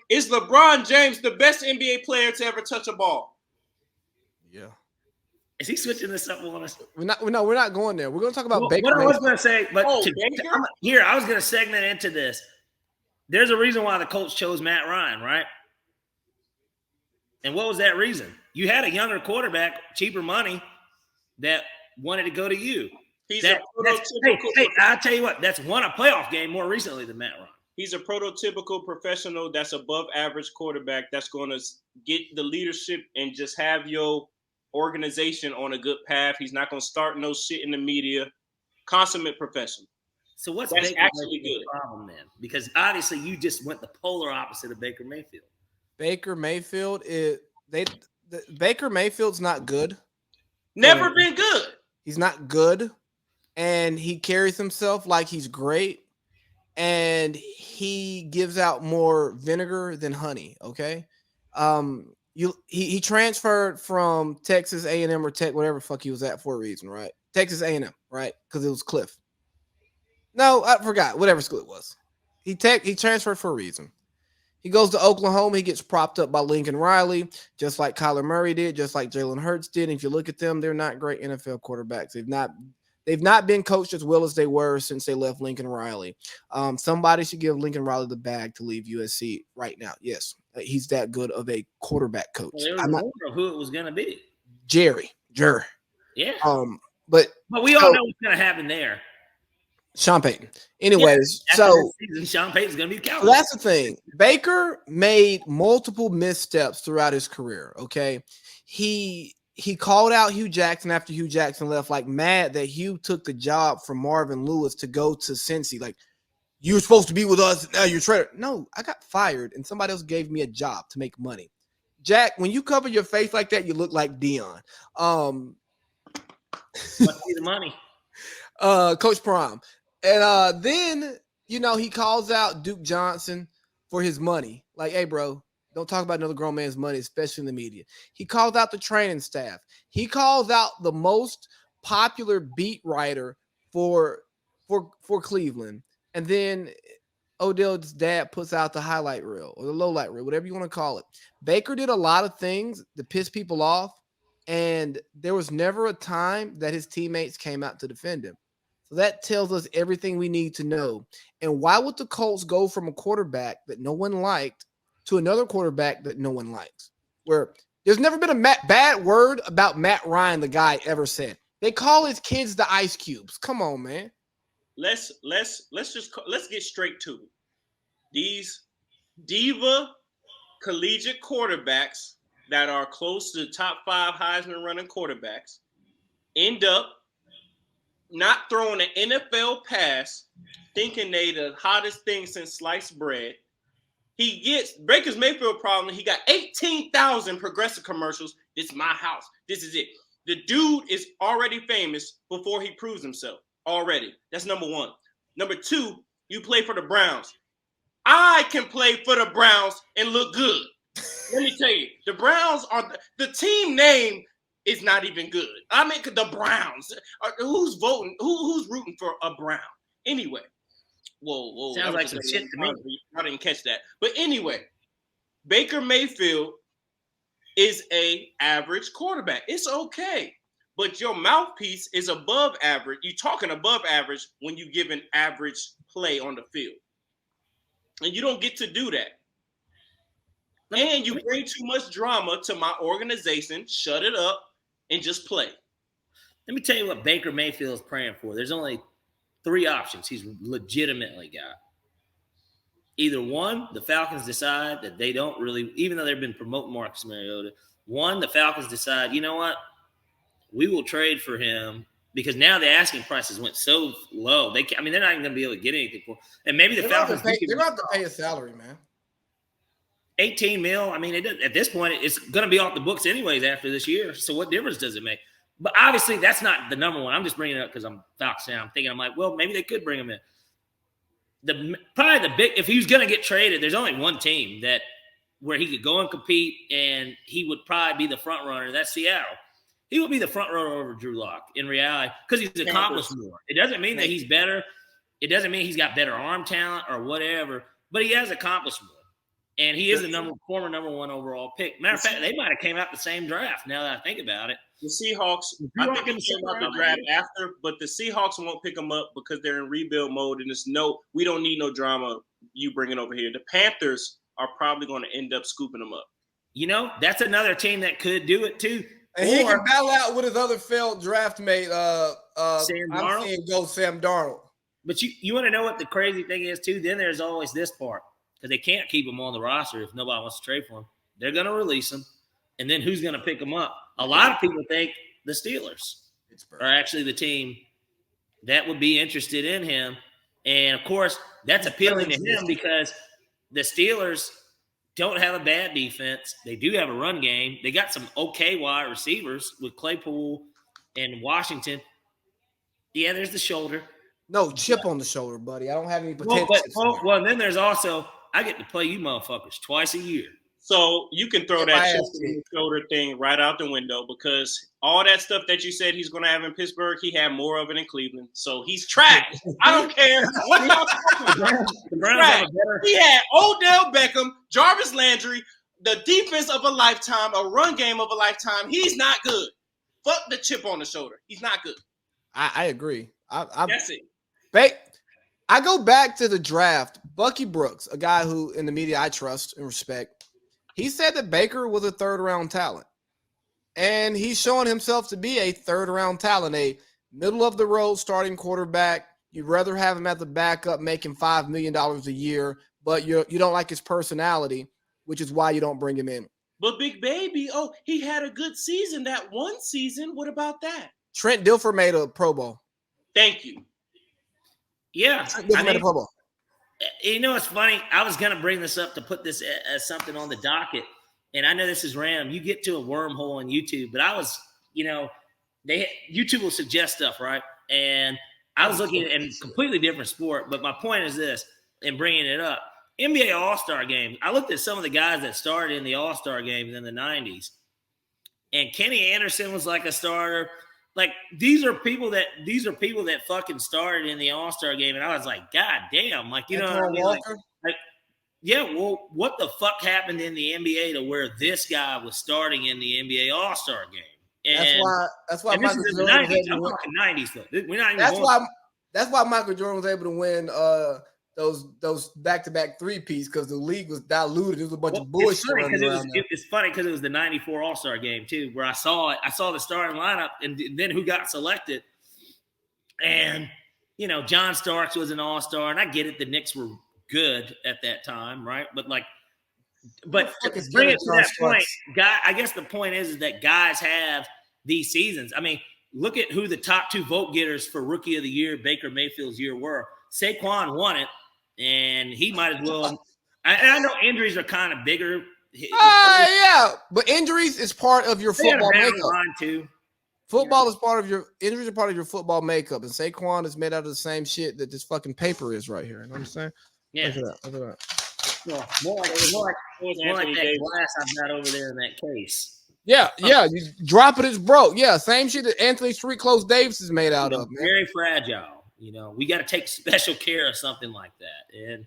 is LeBron James the best NBA player to ever touch a ball? Yeah. Is he switching this up on us? We're not going there. We're going to talk about Baker What I was Mayfield. going to say, but Baker? I was going to segment into this. There's a reason why the Colts chose Matt Ryan, right? And what was that reason? You had a younger quarterback, cheaper money, that wanted to go to you. Hey, I'll tell you what, that's won a playoff game more recently than Matt Ryan. He's a prototypical professional that's above average quarterback that's going to get the leadership and just have your organization on a good path. He's not going to start no shit in the media. Consummate professional. So what's Baker actually good problem then? Because obviously you just went the polar opposite of Baker Mayfield. Baker Mayfield Baker Mayfield's not good. Never been good. He's not good, and he carries himself like he's great, and he gives out more vinegar than honey. Okay, he transferred from Texas A&M or Tech, whatever the fuck he was at for a reason, right? Texas A&M, right? Because it was Cliff. No, I forgot. Whatever school it was. He transferred for a reason. He goes to Oklahoma. He gets propped up by Lincoln Riley, just like Kyler Murray did, just like Jalen Hurts did. And if you look at them, they're not great NFL quarterbacks. They've not been coached as well as they were since they left Lincoln Riley. Somebody should give Lincoln Riley the bag to leave USC right now. Yes, he's that good of a quarterback coach. Well, there was a rumor of who it was going to be. Jerry. Yeah. But we all know what's going to happen there. Sean Payton. Anyways, season, Sean Payton's going to be the Cowboys. So that's the thing. Baker made multiple missteps throughout his career, okay? He called out Hugh Jackson after Hugh Jackson left, like mad that Hugh took the job from Marvin Lewis to go to Cincy. Like, you were supposed to be with us, now you're traded. No, I got fired, and somebody else gave me a job to make money. Jack, when you cover your face like that, you look like Dion. Must be the money. Coach Prime. And then, he calls out Duke Johnson for his money. Like, hey, bro, don't talk about another grown man's money, especially in the media. He calls out the training staff. He calls out the most popular beat writer for Cleveland. And then Odell's dad puts out the highlight reel or the low light reel, whatever you want to call it. Baker did a lot of things to piss people off, and there was never a time that his teammates came out to defend him. So that tells us everything we need to know. And why would the Colts go from a quarterback that no one liked to another quarterback that no one likes? Where there's never been a bad word about Matt Ryan, the guy ever said. They call his kids the ice cubes. Come on, man. Let's get straight to it. These diva collegiate quarterbacks that are close to the top 5 Heisman running quarterbacks end up not throwing an NFL pass, thinking they the hottest thing since sliced bread. He gets Baker's Mayfield problem. He got 18,000 Progressive commercials. This is my house. This is it. The dude is already famous before he proves himself. Already. That's number one. Number two, you play for the Browns. I can play for the Browns and look good. Let me tell you, the Browns are the team name is not even good. I mean, the Browns. Who's voting? Who's rooting for a Brown? Anyway. Whoa. Sounds like some shit to me. I didn't catch that. But anyway, Baker Mayfield is a average quarterback. It's okay. But your mouthpiece is above average. You're talking above average when you give an average play on the field. And you don't get to do that. And you bring too much drama to my organization. Shut it up and just play. Let me tell you what Baker Mayfield is praying for. There's only 3 options he's legitimately got. Either one, the Falcons decide that they don't really, even though they've been promoting Marcus Mariota, one, the Falcons decide, you know what, we will trade for him because now the asking prices went so low. They're not even going to be able to get anything for him. And maybe the Falcons. They're going to have to pay a salary, man. 18 mil. I mean, at this point, it's going to be off the books anyways after this year. So what difference does it make? But obviously, that's not the number one. I'm just bringing it up because I'm Falcons fan. I'm like, well, maybe they could bring him in. If he was going to get traded, there's only one team where he could go and compete, and he would probably be the front runner. That's Seattle. He would be the front runner over Drew Lock in reality because he's accomplished more. It doesn't mean that he's better. It doesn't mean he's got better arm talent or whatever, but he has accomplished more. And he is a former number 1 overall pick. Matter of fact, they might have came out the same draft. Now that I think about it, the Seahawks. I think they came out the draft after, but the Seahawks won't pick him up because they're in rebuild mode, and it's we don't need no drama. You bring it over here. The Panthers are probably going to end up scooping him up. That's another team that could do it too. And he can battle out with his other failed draft mate. Sam Darnold. I'm saying go Sam Darnold. But you want to know what the crazy thing is too? Then there's always this part. Because they can't keep him on the roster if nobody wants to trade for him. They're going to release him. And then who's going to pick him up? A lot of people think the Steelers are actually the team that would be interested in him. And, of course, that's appealing to him because the Steelers don't have a bad defense. They do have a run game. They got some okay wide receivers with Claypool and Washington. Yeah, there's the shoulder. No, chip on the shoulder, buddy. I don't have any potential. Well, then there's also I get to play you motherfuckers twice a year. So you can throw that chip on the shoulder thing right out the window because all that stuff that you said he's going to have in Pittsburgh, he had more of it in Cleveland. So he's trash. I don't care what y'all talking about. He had Odell Beckham, Jarvis Landry, the defense of a lifetime, a run game of a lifetime. He's not good. Fuck the chip on the shoulder. He's not good. I agree. That's it. I go back to the draft. Bucky Brooks, a guy who in the media I trust and respect, he said that Baker was a third-round talent. And he's showing himself to be a third-round talent, a middle-of-the-road starting quarterback. You'd rather have him at the backup making $5 million a year, but you don't like his personality, which is why you don't bring him in. But Big Baby, he had a good season that one season. What about that? Trent Dilfer made a Pro Bowl. Thank you. Yeah. Made a Pro Bowl. It's funny. I was going to bring this up to put this as something on the docket. And I know this is random. You get to a wormhole on YouTube, but I was, YouTube will suggest stuff, right? And I was looking at a completely different sport. But my point is this, in bringing it up, NBA All-Star games. I looked at some of the guys that started in the All-Star games in the 90s. And Kenny Anderson was like a starter. Like these are people that fucking started in the All-Star game, and I was like, God damn, like what I mean? Like, yeah, well, what the fuck happened in the NBA to where this guy was starting in the NBA All-Star game? And that's why Michael Jordan was able to win. I'm talking 90s though. We're not even that's why Michael Jordan was able to win those back-to-back three-peats because the league was diluted. It was a bunch of bullshit. It's funny because it was the 94 All-Star game, too, where I saw it. I saw the starting lineup and then who got selected. And, John Starks was an All-Star, and I get it. The Knicks were good at that time, right? But to bring it to that point, I guess the point is that guys have these seasons. I mean, look at who the top 2 vote getters for Rookie of the Year, Baker Mayfield's year were. Saquon won it. And he might as well. I know injuries are kind of bigger. Yeah, but injuries is part of your football makeup. Too. Football is part of your injuries are part of your football makeup, and Saquon is made out of the same shit that this fucking paper is right here. You know what I'm saying? Yeah. Look at that. Well, more like that glass I've got over there in that case. Yeah. You drop it, it's broke. Yeah, same shit that Anthony Street Close Davis is made out of. Man. Very fragile. We got to take special care of something like that. And